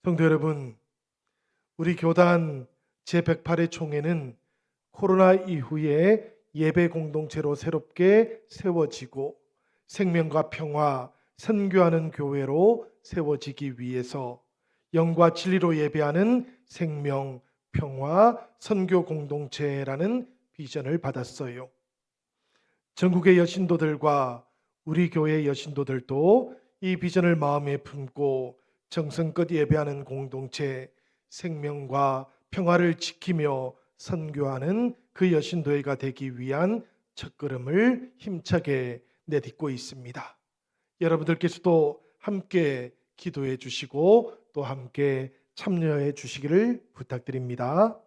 성도 여러분, 우리 교단 제108회 총회는 코로나 이후에 예배 공동체로 새롭게 세워지고 생명과 평화, 선교하는 교회로 세워지기 위해서 영과 진리로 예배하는 생명, 평화, 선교 공동체라는 비전을 받았어요. 전국의 여신도들과 우리 교회의 여신도들도 이 비전을 마음에 품고 정성껏 예배하는 공동체, 생명과 평화를 지키며 선교하는 그 여신도회가 되기 위한 첫걸음을 힘차게 내딛고 있습니다. 여러분들께서도 함께 기도해 주시고 또 함께 참여해 주시기를 부탁드립니다.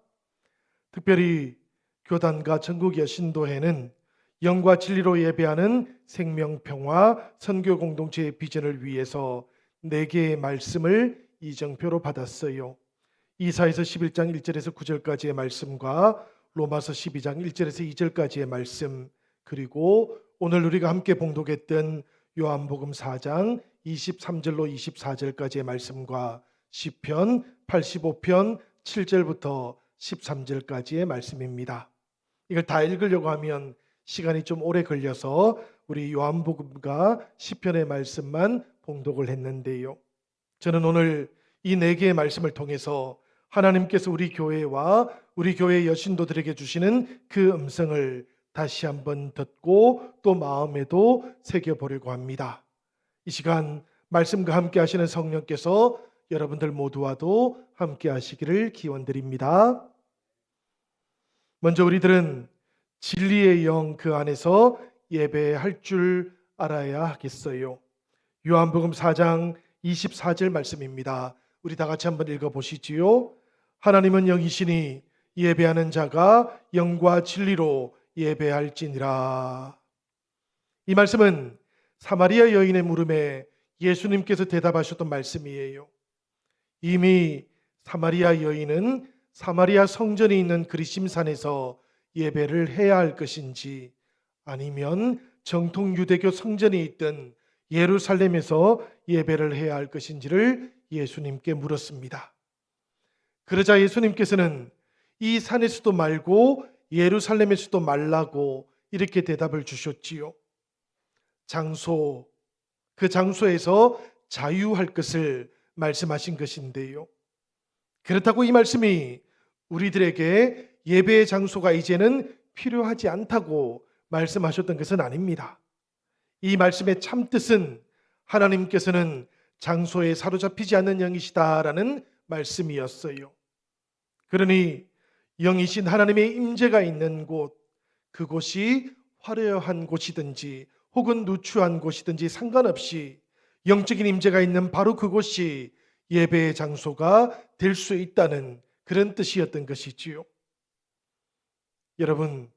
특별히 교단과 전국 여신도회는 영과 진리로 예배하는 생명평화 선교 공동체의 비전을 위해서 4개의 말씀을 이정표로 받았어요. 이사야서 11장 1절에서 9절까지의 말씀과 로마서 12장 1절에서 2절까지의 말씀, 그리고 오늘 우리가 함께 봉독했던 요한복음 4장 23절로 24절까지의 말씀과 시편 85편 7절부터 13절까지의 말씀입니다. 이걸 다 읽으려고 하면 시간이 좀 오래 걸려서 우리 요한복음과 시편의 말씀만 봉독을 했는데요. 저는 오늘 이 4개의 말씀을 통해서 하나님께서 우리 교회와 우리 교회의 여신도들에게 주시는 그 음성을 다시 한번 듣고 또 마음에도 새겨보려고 합니다. 이 시간 말씀과 함께 하시는 성령께서 여러분들 모두와도 함께 하시기를 기원드립니다. 먼저 우리들은 진리의 영 그 안에서 예배할 줄 알아야 하겠어요. 요한복음 4장 24절 말씀입니다. 우리 다 같이 한번 읽어보시지요. 하나님은 영이시니 예배하는 자가 영과 진리로 예배할지니라. 이 말씀은 사마리아 여인의 물음에 예수님께서 대답하셨던 말씀이에요. 이미 사마리아 여인은 사마리아 성전이 있는 그리심산에서 예배를 해야 할 것인지 아니면 정통 유대교 성전이 있던 예루살렘에서 예배를 해야 할 것인지를 예수님께 물었습니다. 그러자 예수님께서는 이 산에서도 말고 예루살렘에서도 말라고 이렇게 대답을 주셨지요. 그 장소에서 자유할 것을 말씀하신 것인데요. 그렇다고 이 말씀이 우리들에게 예배의 장소가 이제는 필요하지 않다고 말씀하셨던 것은 아닙니다. 이 말씀의 참뜻은 하나님께서는 장소에 사로잡히지 않는 영이시다라는 말씀이었어요. 그러니 영이신 하나님의 임재가 있는 곳, 그곳이 화려한 곳이든지 혹은 누추한 곳이든지 상관없이 영적인 임재가 있는 바로 그곳이 예배의 장소가 될 수 있다는 그런 뜻이었던 것이지요. 여러분,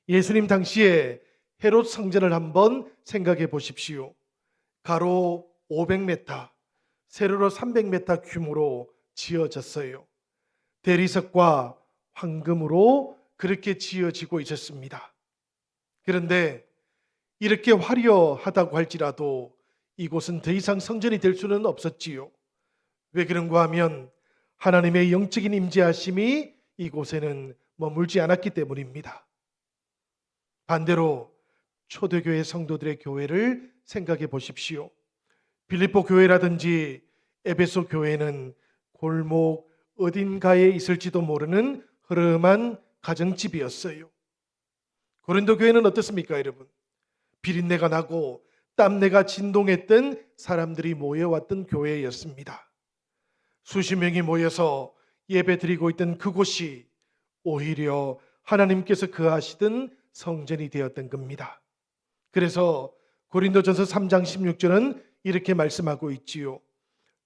예수님 당시에 헤롯 성전을 한번 생각해 보십시오. 가로 500m, 세로로 300m 규모로 지어졌어요. 대리석과 황금으로 그렇게 지어지고 있었습니다. 그런데 이렇게 화려하다고 할지라도 이곳은 더 이상 성전이 될 수는 없었지요. 왜 그런가 하면 하나님의 영적인 임재하심이 이곳에는 머물지 않았기 때문입니다. 반대로 초대교회 성도들의 교회를 생각해 보십시오. 빌립보 교회라든지 에베소 교회는 골목 어딘가에 있을지도 모르는 흐름한 가정집이었어요. 고린도 교회는 어떻습니까, 여러분? 비린내가 나고 땀내가 진동했던 사람들이 모여왔던 교회였습니다. 수십 명이 모여서 예배드리고 있던 그곳이 오히려 하나님께서 거하시던 성전이 되었던 겁니다. 그래서 고린도전서 3장 16절은 이렇게 말씀하고 있지요.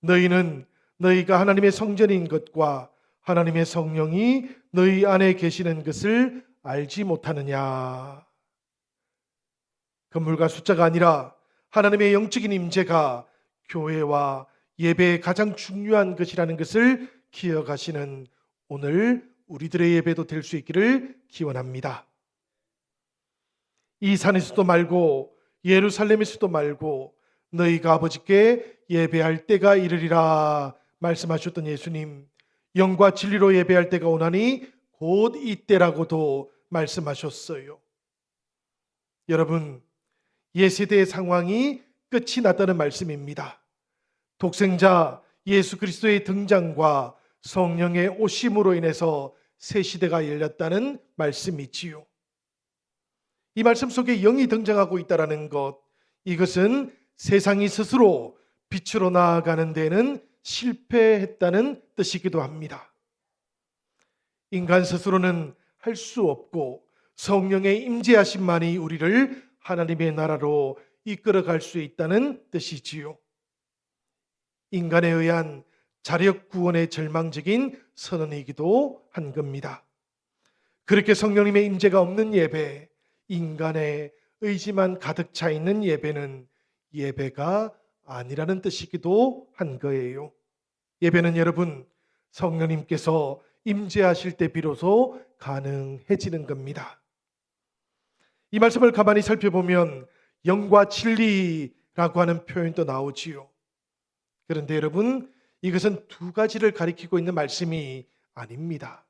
너희는 너희가 하나님의 성전인 것과 하나님의 성령이 너희 안에 계시는 것을 알지 못하느냐. 건물과 숫자가 아니라 하나님의 영적인 임재가 교회와 예배의 가장 중요한 것이라는 것을 기억하시는 오늘 우리들의 예배도 될 수 있기를 기원합니다. 이 산에서도 말고 예루살렘에서도 말고 너희가 아버지께 예배할 때가 이르리라 말씀하셨던 예수님, 영과 진리로 예배할 때가 오나니 곧 이때라고도 말씀하셨어요. 여러분, 예세대의 상황이 끝이 났다는 말씀입니다. 독생자 예수 그리스도의 등장과 성령의 오심으로 인해서 새 시대가 열렸다는 말씀이지요. 이 말씀 속에 영이 등장하고 있다는 것, 이것은 세상이 스스로 빛으로 나아가는 데는 실패했다는 뜻이기도 합니다. 인간 스스로는 할 수 없고 성령의 임재하심만이 우리를 하나님의 나라로 이끌어갈 수 있다는 뜻이지요. 인간에 의한 자력 구원의 절망적인 선언이기도 한 겁니다. 그렇게 성령님의 임재가 없는 예배, 인간의 의지만 가득 차 있는 예배는 예배가 아니라는 뜻이기도 한 거예요. 예배는 여러분, 성령님께서 임재하실 때 비로소 가능해지는 겁니다. 이 말씀을 가만히 살펴보면 영과 진리라고 하는 표현도 나오지요. 그런데 여러분, 이것은 두 가지를 가리키고 있는 말씀이 아닙니다.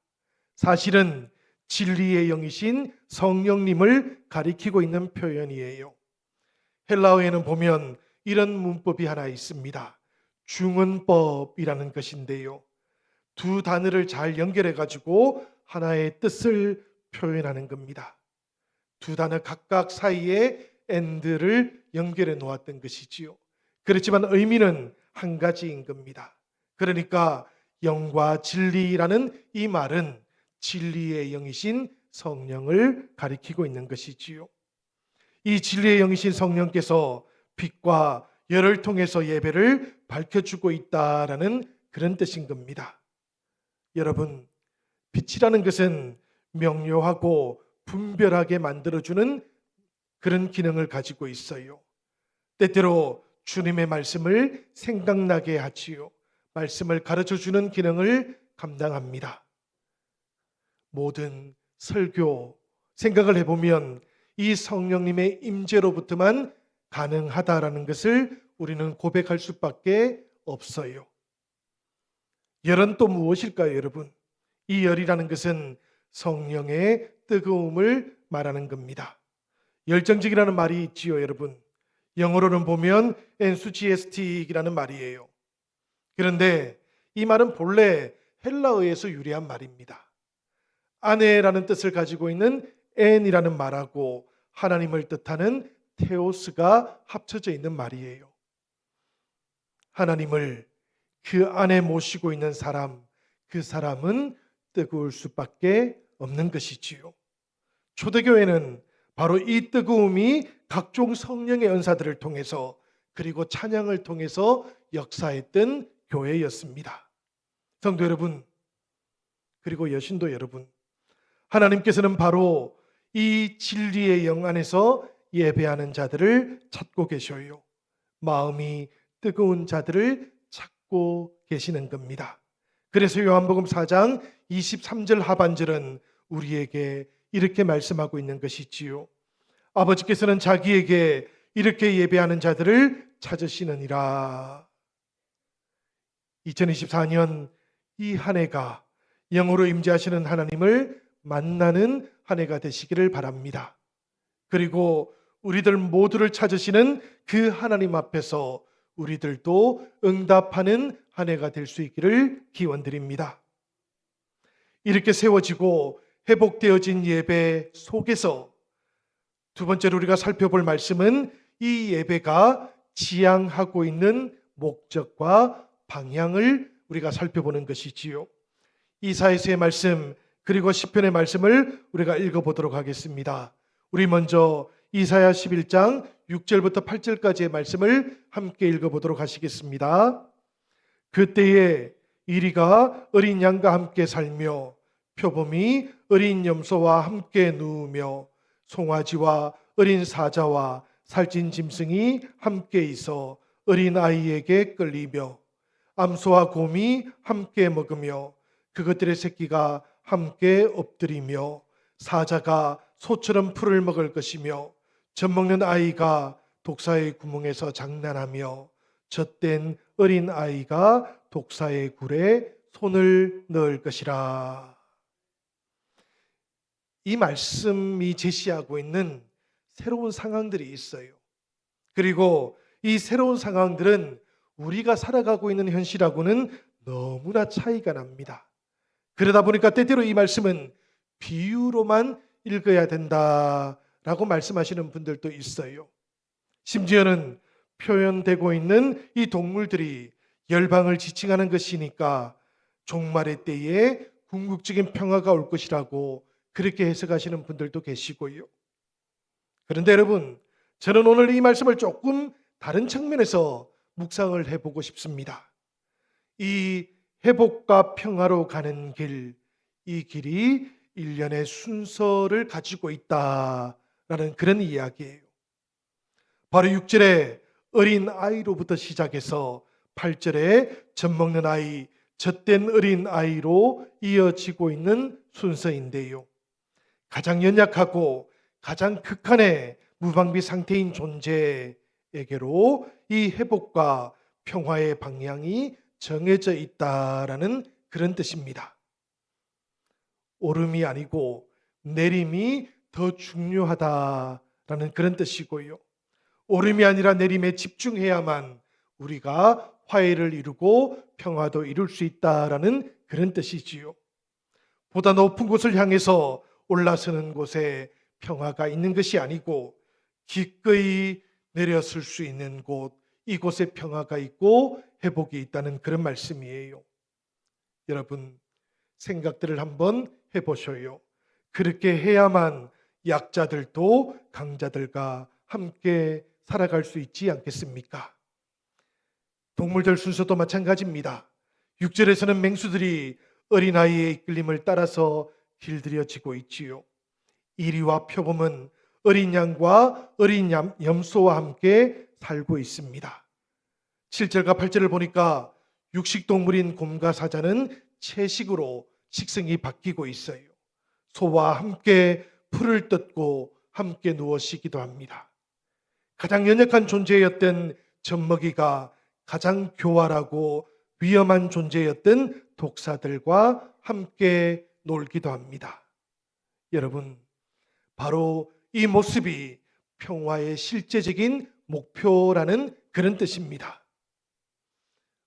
사실은 진리의 영이신 성령님을 가리키고 있는 표현이에요. 헬라어에는 보면 이런 문법이 하나 있습니다. 중언법이라는 것인데요. 두 단어를 잘 연결해 가지고 하나의 뜻을 표현하는 겁니다. 두 단어 각각 사이에 and를 연결해 놓았던 것이지요. 그렇지만 의미는 한 가지인 겁니다. 그러니까 영과 진리라는 이 말은 진리의 영이신 성령을 가리키고 있는 것이지요. 이 진리의 영이신 성령께서 빛과 열을 통해서 예배를 밝혀주고 있다라는 그런 뜻인 겁니다. 여러분, 빛이라는 것은 명료하고 분별하게 만들어주는 그런 기능을 가지고 있어요. 때때로 주님의 말씀을 생각나게 하지요. 말씀을 가르쳐주는 기능을 감당합니다. 모든 설교, 생각을 해보면 이 성령님의 임재로부터만 가능하다라는 것을 우리는 고백할 수밖에 없어요. 열은 또 무엇일까요, 여러분? 이 열이라는 것은 성령의 뜨거움을 말하는 겁니다. 열정적이라는 말이 있지요, 여러분. 영어로는 보면 enthusiastic이라는 말이에요. 그런데 이 말은 본래 헬라어에서 유래한 말입니다. 아내라는 뜻을 가지고 있는 엔이라는 말하고 하나님을 뜻하는 테오스가 합쳐져 있는 말이에요. 하나님을 그 안에 모시고 있는 사람, 그 사람은 뜨거울 수밖에 없는 것이지요. 초대교회는 바로 이 뜨거움이 각종 성령의 은사들을 통해서 그리고 찬양을 통해서 역사했던 교회였습니다. 성도 여러분, 그리고 여신도 여러분, 하나님께서는 바로 이 진리의 영 안에서 예배하는 자들을 찾고 계셔요. 마음이 뜨거운 자들을 찾고 계시는 겁니다. 그래서 요한복음 4장 23절 하반절은 우리에게 이렇게 말씀하고 있는 것이지요. 아버지께서는 자기에게 이렇게 예배하는 자들을 찾으시느니라. 2024년 이 한 해가 영으로 임재하시는 하나님을 만나는 한 해가 되시기를 바랍니다. 그리고 우리들 모두를 찾으시는 그 하나님 앞에서 우리들도 응답하는 한 해가 될 수 있기를 기원드립니다. 이렇게 세워지고 회복되어진 예배 속에서 두 번째로 우리가 살펴볼 말씀은 이 예배가 지향하고 있는 목적과 방향을 우리가 살펴보는 것이지요. 이사야서의 말씀 그리고 시편의 말씀을 우리가 읽어보도록 하겠습니다. 우리 먼저 이사야 11장 6절부터 8절까지의 말씀을 함께 읽어보도록 하시겠습니다. 그때에 이리가 어린 양과 함께 살며 표범이 어린 염소와 함께 누우며 송아지와 어린 사자와 살찐 짐승이 함께 있어 어린 아이에게 끌리며 암소와 곰이 함께 먹으며 그것들의 새끼가 함께 엎드리며 사자가 소처럼 풀을 먹을 것이며 젖먹는 아이가 독사의 구멍에서 장난하며 젖된 어린 아이가 독사의 굴에 손을 넣을 것이라. 이 말씀이 제시하고 있는 새로운 상황들이 있어요. 그리고 이 새로운 상황들은 우리가 살아가고 있는 현실하고는 너무나 차이가 납니다. 그러다 보니까 때때로 이 말씀은 비유로만 읽어야 된다라고 말씀하시는 분들도 있어요. 심지어는 표현되고 있는 이 동물들이 열방을 지칭하는 것이니까 종말의 때에 궁극적인 평화가 올 것이라고 그렇게 해석하시는 분들도 계시고요. 그런데 여러분, 저는 오늘 이 말씀을 조금 다른 측면에서 묵상을 해보고 싶습니다. 이 회복과 평화로 가는 길, 이 길이 일련의 순서를 가지고 있다라는 그런 이야기예요. 바로 6절에 어린 아이로부터 시작해서 8절에 젖 먹는 아이, 젖된 어린 아이로 이어지고 있는 순서인데요. 가장 연약하고 가장 극한의 무방비 상태인 존재에게로 이 회복과 평화의 방향이 정해져 있다라는 그런 뜻입니다. 오름이 아니고 내림이 더 중요하다라는 그런 뜻이고요. 오름이 아니라 내림에 집중해야만 우리가 화해를 이루고 평화도 이룰 수 있다라는 그런 뜻이지요. 보다 높은 곳을 향해서 올라서는 곳에 평화가 있는 것이 아니고 기꺼이 내렸을 수 있는 곳, 이곳에 평화가 있고 회복이 있다는 그런 말씀이에요. 여러분, 생각들을 한번 해보셔요. 그렇게 해야만 약자들도 강자들과 함께 살아갈 수 있지 않겠습니까? 동물들 순서도 마찬가지입니다. 6절에서는 맹수들이 어린아이의 이끌림을 따라서 길들여지고 있지요. 이리와 표범은 어린 양과 어린 염소와 함께 살고 있습니다. 7절과 8절을 보니까 육식동물인 곰과 사자는 채식으로 식성이 바뀌고 있어요. 소와 함께 풀을 뜯고 함께 누워 쉬기도 합니다. 가장 연약한 존재였던 젖먹이가 가장 교활하고 위험한 존재였던 독사들과 함께 놀기도 합니다. 여러분, 바로 이 모습이 평화의 실제적인 목표라는 그런 뜻입니다.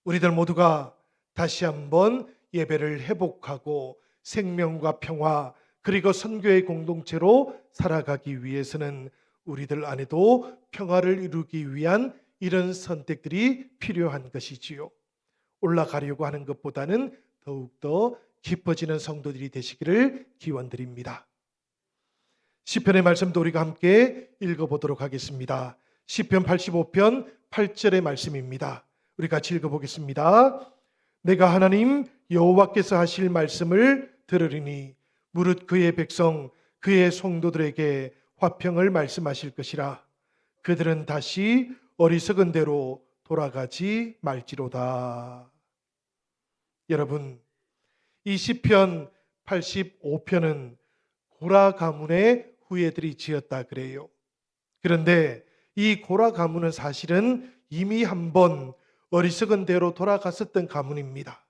우리들 모두가 다시 한번 예배를 회복하고 생명과 평화 그리고 선교의 공동체로 살아가기 위해서는 우리들 안에도 평화를 이루기 위한 이런 선택들이 필요한 것이지요. 올라가려고 하는 것보다는 더욱더 깊어지는 성도들이 되시기를 기원드립니다. 시편의 말씀도 우리가 함께 읽어보도록 하겠습니다. 시편 85편 8절의 말씀입니다. 우리 같이 읽어보겠습니다. 내가 하나님 여호와께서 하실 말씀을 들으리니 무릇 그의 백성 그의 성도들에게 화평을 말씀하실 것이라. 그들은 다시 어리석은 대로 돌아가지 말지로다. 여러분, 이 시편 85편은 고라 가문의 후예들이 지었다 그래요. 그런데 이 고라 가문은 사실은 이미 한번 어리석은 대로 돌아갔었던 가문입니다.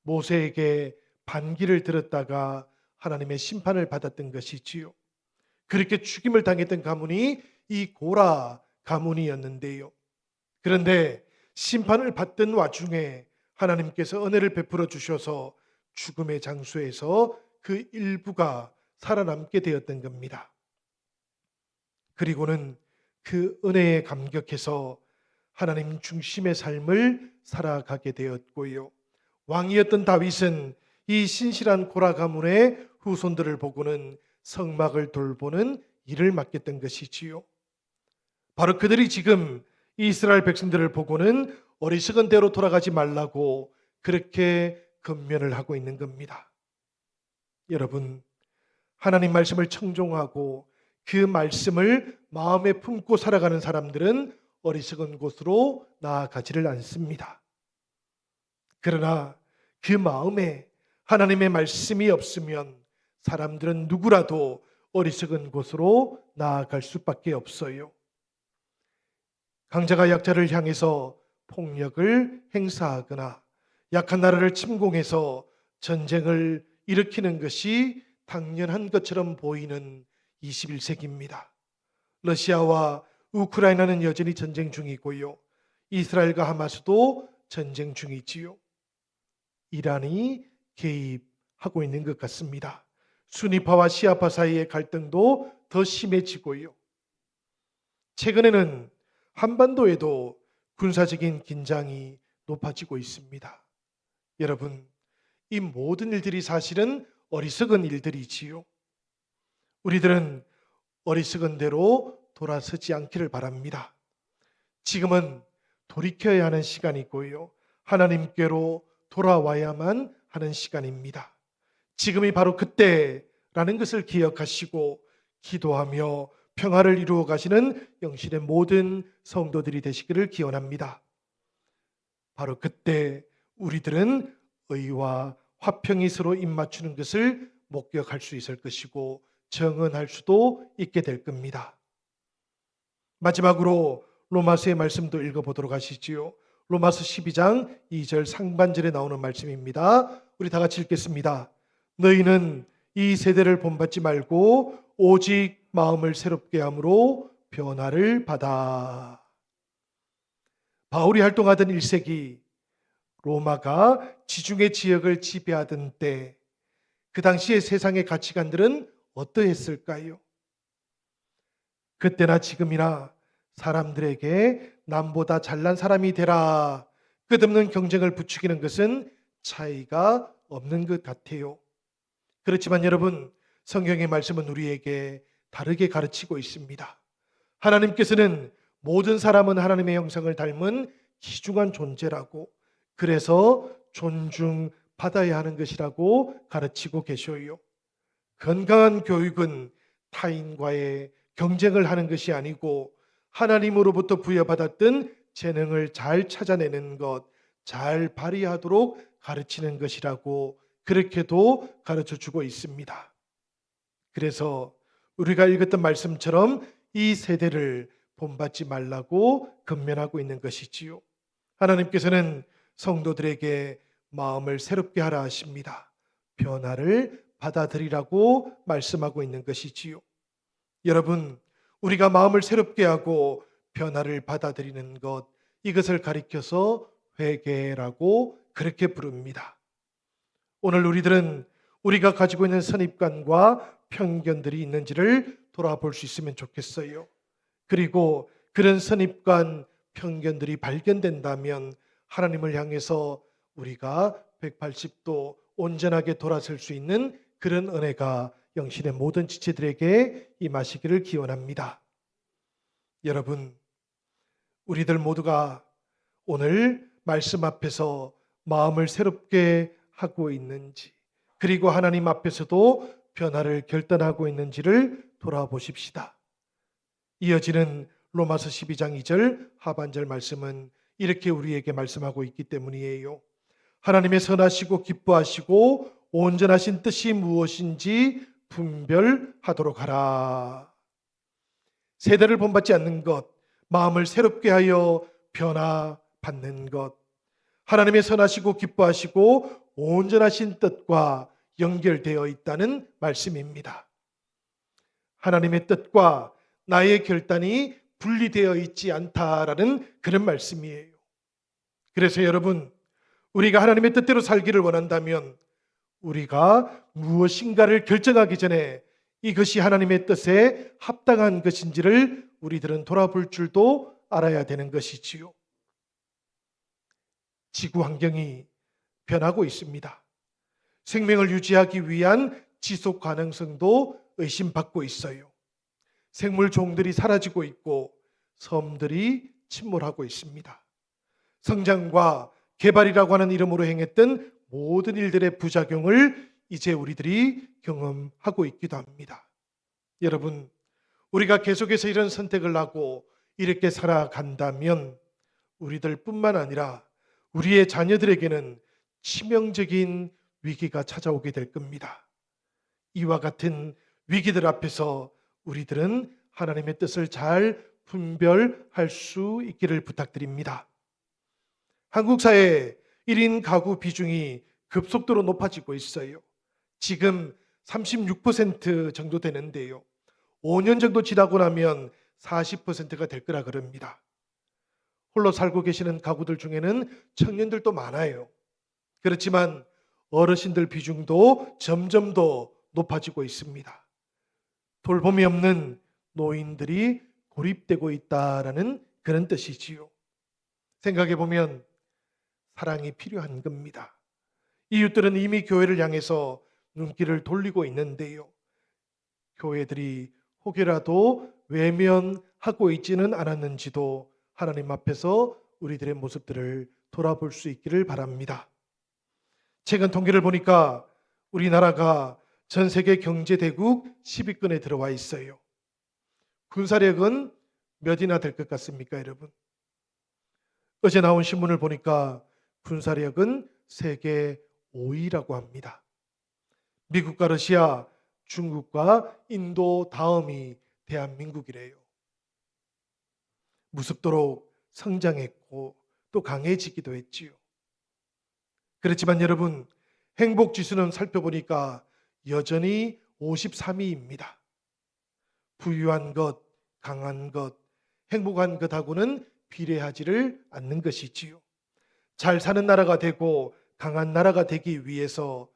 모세에게 반기를 들었다가 하나님의 심판을 받았던 것이지요. 그렇게 죽임을 당했던 가문이 이 고라 가문이었는데요. 그런데 심판을 받던 와중에 하나님께서 은혜를 베풀어 주셔서 죽음의 장소에서 그 일부가 살아남게 되었던 겁니다. 그리고는 그 은혜에 감격해서 하나님 중심의 삶을 살아가게 되었고요. 왕이었던 다윗은 이 신실한 고라 가문의 후손들을 보고는 성막을 돌보는 일을 맡겼던 것이지요. 바로 그들이 지금 이스라엘 백성들을 보고는 어리석은 대로 돌아가지 말라고 그렇게 권면을 하고 있는 겁니다. 여러분, 하나님 말씀을 청종하고 그 말씀을 마음에 품고 살아가는 사람들은 어리석은 곳으로 나아가지를 않습니다. 그러나 그 마음에 하나님의 말씀이 없으면 사람들은 누구라도 어리석은 곳으로 나아갈 수밖에 없어요. 강자가 약자를 향해서 폭력을 행사하거나 약한 나라를 침공해서 전쟁을 일으키는 것이 당연한 것처럼 보이는 21세기입니다. 러시아와 우크라이나는 여전히 전쟁 중이고요. 이스라엘과 하마스도 전쟁 중이지요. 이란이 개입하고 있는 것 같습니다. 수니파와 시아파 사이의 갈등도 더 심해지고요. 최근에는 한반도에도 군사적인 긴장이 높아지고 있습니다. 여러분, 이 모든 일들이 사실은 어리석은 일들이지요. 우리들은 어리석은 대로 돌아서지 않기를 바랍니다. 지금은 돌이켜야 하는 시간이고요. 하나님께로 돌아와야만 하는 시간입니다. 지금이 바로 그때라는 것을 기억하시고 기도하며 평화를 이루어 가시는 영신의 모든 성도들이 되시기를 기원합니다. 바로 그때 우리들은 의와 화평이 서로 입맞추는 것을 목격할 수 있을 것이고 정언할 수도 있게 될 겁니다. 마지막으로 로마서의 말씀도 읽어보도록 하시지요. 로마서 12장 2절 상반절에 나오는 말씀입니다. 우리 다 같이 읽겠습니다. 너희는 이 세대를 본받지 말고 오직 마음을 새롭게 함으로 변화를 받아. 바울이 활동하던 1세기 로마가 지중해 지역을 지배하던 때 그 당시의 세상의 가치관들은 어떠했을까요? 그때나 지금이나 사람들에게 남보다 잘난 사람이 되라, 끝없는 경쟁을 부추기는 것은 차이가 없는 것 같아요. 그렇지만 여러분, 성경의 말씀은 우리에게 다르게 가르치고 있습니다. 하나님께서는 모든 사람은 하나님의 형상을 닮은 귀중한 존재라고, 그래서 존중받아야 하는 것이라고 가르치고 계셔요. 건강한 교육은 타인과의 경쟁을 하는 것이 아니고 하나님으로부터 부여받았던 재능을 잘 찾아내는 것, 잘 발휘하도록 가르치는 것이라고 그렇게도 가르쳐 주고 있습니다. 그래서 우리가 읽었던 말씀처럼 이 세대를 본받지 말라고 권면하고 있는 것이지요. 하나님께서는 성도들에게 마음을 새롭게 하라 하십니다. 변화를 받아들이라고 말씀하고 있는 것이지요. 여러분, 우리가 마음을 새롭게 하고 변화를 받아들이는 것, 이것을 가리켜서 회개라고 그렇게 부릅니다. 오늘 우리들은 우리가 가지고 있는 선입관과 편견들이 있는지를 돌아볼 수 있으면 좋겠어요. 그리고 그런 선입관, 편견들이 발견된다면 하나님을 향해서 우리가 180도 온전하게 돌아설 수 있는 그런 은혜가 영신의 모든 지체들에게 임하시기를 기원합니다. 여러분, 우리들 모두가 오늘 말씀 앞에서 마음을 새롭게 하고 있는지, 그리고 하나님 앞에서도 변화를 결단하고 있는지를 돌아보십시다. 이어지는 로마서 12장 2절 하반절 말씀은 이렇게 우리에게 말씀하고 있기 때문이에요. 하나님의 선하시고 기뻐하시고 온전하신 뜻이 무엇인지 분별하도록 하라. 세대를 본받지 않는 것, 마음을 새롭게 하여 변화받는 것, 하나님의 선하시고 기뻐하시고 온전하신 뜻과 연결되어 있다는 말씀입니다. 하나님의 뜻과 나의 결단이 분리되어 있지 않다라는 그런 말씀이에요. 그래서 여러분, 우리가 하나님의 뜻대로 살기를 원한다면 우리가 무엇인가를 결정하기 전에 이것이 하나님의 뜻에 합당한 것인지를 우리들은 돌아볼 줄도 알아야 되는 것이지요. 지구 환경이 변하고 있습니다. 생명을 유지하기 위한 지속 가능성도 의심받고 있어요. 생물 종들이 사라지고 있고 섬들이 침몰하고 있습니다. 성장과 개발이라고 하는 이름으로 행했던 모든 일들의 부작용을 이제 우리들이 경험하고 있기도 합니다. 여러분, 우리가 계속해서 이런 선택을 하고 이렇게 살아간다면 우리들뿐만 아니라 우리의 자녀들에게는 치명적인 위기가 찾아오게 될 겁니다. 이와 같은 위기들 앞에서 우리들은 하나님의 뜻을 잘 분별할 수 있기를 부탁드립니다. 한국 사회 1인 가구 비중이 급속도로 높아지고 있어요. 지금 36% 정도 되는데요. 5년 정도 지나고 나면 40%가 될 거라 그럽니다. 홀로 살고 계시는 가구들 중에는 청년들도 많아요. 그렇지만 어르신들 비중도 점점 더 높아지고 있습니다. 돌봄이 없는 노인들이 고립되고 있다라는 그런 뜻이지요. 생각해 보면 사랑이 필요한 겁니다. 이웃들은 이미 교회를 향해서 눈길을 돌리고 있는데요. 교회들이 혹여라도 외면하고 있지는 않았는지도 하나님 앞에서 우리들의 모습들을 돌아볼 수 있기를 바랍니다. 최근 통계를 보니까 우리나라가 전 세계 경제대국 10위권에 들어와 있어요. 군사력은 몇이나 될 것 같습니까, 여러분? 어제 나온 신문을 보니까 군사력은 세계 5위라고 합니다. 미국과 러시아, 중국과 인도 다음이 대한민국이래요. 무섭도록 성장했고 또 강해지기도 했지요. 그렇지만 여러분, 행복 지수는 살펴보니까 여전히 53위입니다. 부유한 것, 강한 것, 행복한 것하고는 비례하지를 않는 것이지요. 잘 사는 나라가 되고 강한 나라가 되기 위해서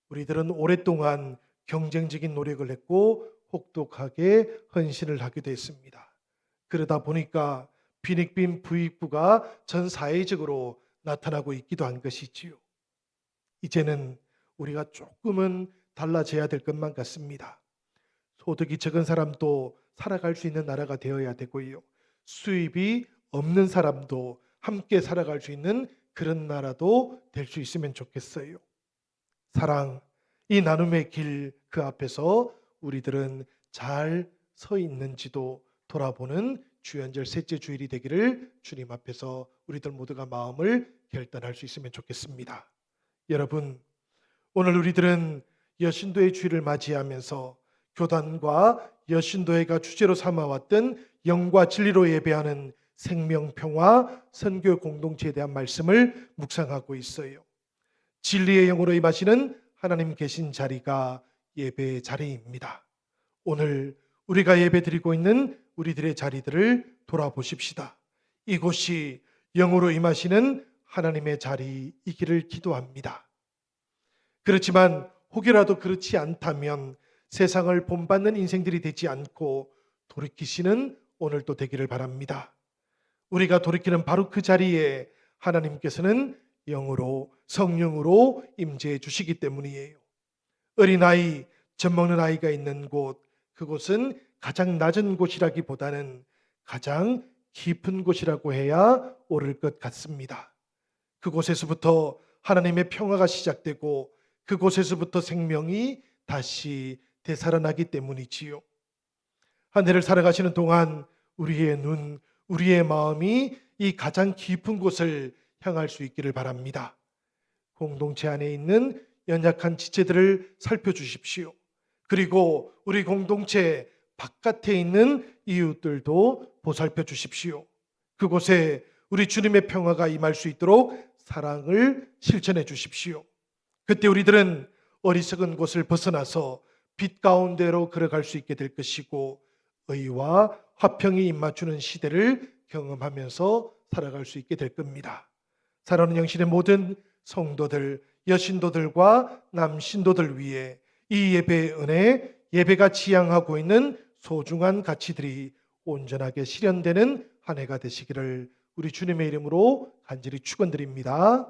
우리들은 오랫동안 경쟁적인 노력을 했고 혹독하게 헌신을 하기도 했습니다. 그러다 보니까 빈익빈 부익부가 전 사회적으로 나타나고 있기도 한 것이지요. 이제는 우리가 조금은 달라져야 될 것만 같습니다. 소득이 적은 사람도 살아갈 수 있는 나라가 되어야 되고요. 수입이 없는 사람도 함께 살아갈 수 있는 그런 나라도 될 수 있으면 좋겠어요. 사랑, 이 나눔의 길 그 앞에서 우리들은 잘 서 있는지도 돌아보는 주연절 셋째 주일이 되기를 주님 앞에서 우리들 모두가 마음을 결단할 수 있으면 좋겠습니다. 여러분, 오늘 우리들은 여신도의 주일을 맞이하면서 교단과 여신도회가 주제로 삼아왔던 영과 진리로 예배하는 생명평화 선교 공동체에 대한 말씀을 묵상하고 있어요. 진리의 영으로 임하시는 하나님 계신 자리가 예배의 자리입니다. 오늘 우리가 예배 드리고 있는 우리들의 자리들을 돌아보십시다. 이곳이 영으로 임하시는 하나님의 자리이기를 기도합니다. 그렇지만 혹여라도 그렇지 않다면 세상을 본받는 인생들이 되지 않고 돌이키시는 오늘도 되기를 바랍니다. 우리가 돌이키는 바로 그 자리에 하나님께서는 영으로 성령으로 임재해 주시기 때문이에요. 어린아이, 젖먹는 아이가 있는 곳, 그곳은 가장 낮은 곳이라기보다는 가장 깊은 곳이라고 해야 옳을 것 같습니다. 그곳에서부터 하나님의 평화가 시작되고 그곳에서부터 생명이 다시 되살아나기 때문이지요. 한 해를 살아가시는 동안 우리의 눈, 우리의 마음이 이 가장 깊은 곳을 향할 수 있기를 바랍니다. 공동체 안에 있는 연약한 지체들을 살펴주십시오. 그리고 우리 공동체 바깥에 있는 이웃들도 보살펴 주십시오. 그곳에 우리 주님의 평화가 임할 수 있도록 사랑을 실천해 주십시오. 그때 우리들은 어리석은 곳을 벗어나서 빛 가운데로 걸어갈 수 있게 될 것이고 의와 화평이 입맞추는 시대를 경험하면서 살아갈 수 있게 될 겁니다. 사랑하는 영신의 모든 성도들, 여신도들과 남신도들 위해 이 예배의 은혜, 예배가 지향하고 있는 소중한 가치들이 온전하게 실현되는 한 해가 되시기를 우리 주님의 이름으로 간절히 축원드립니다.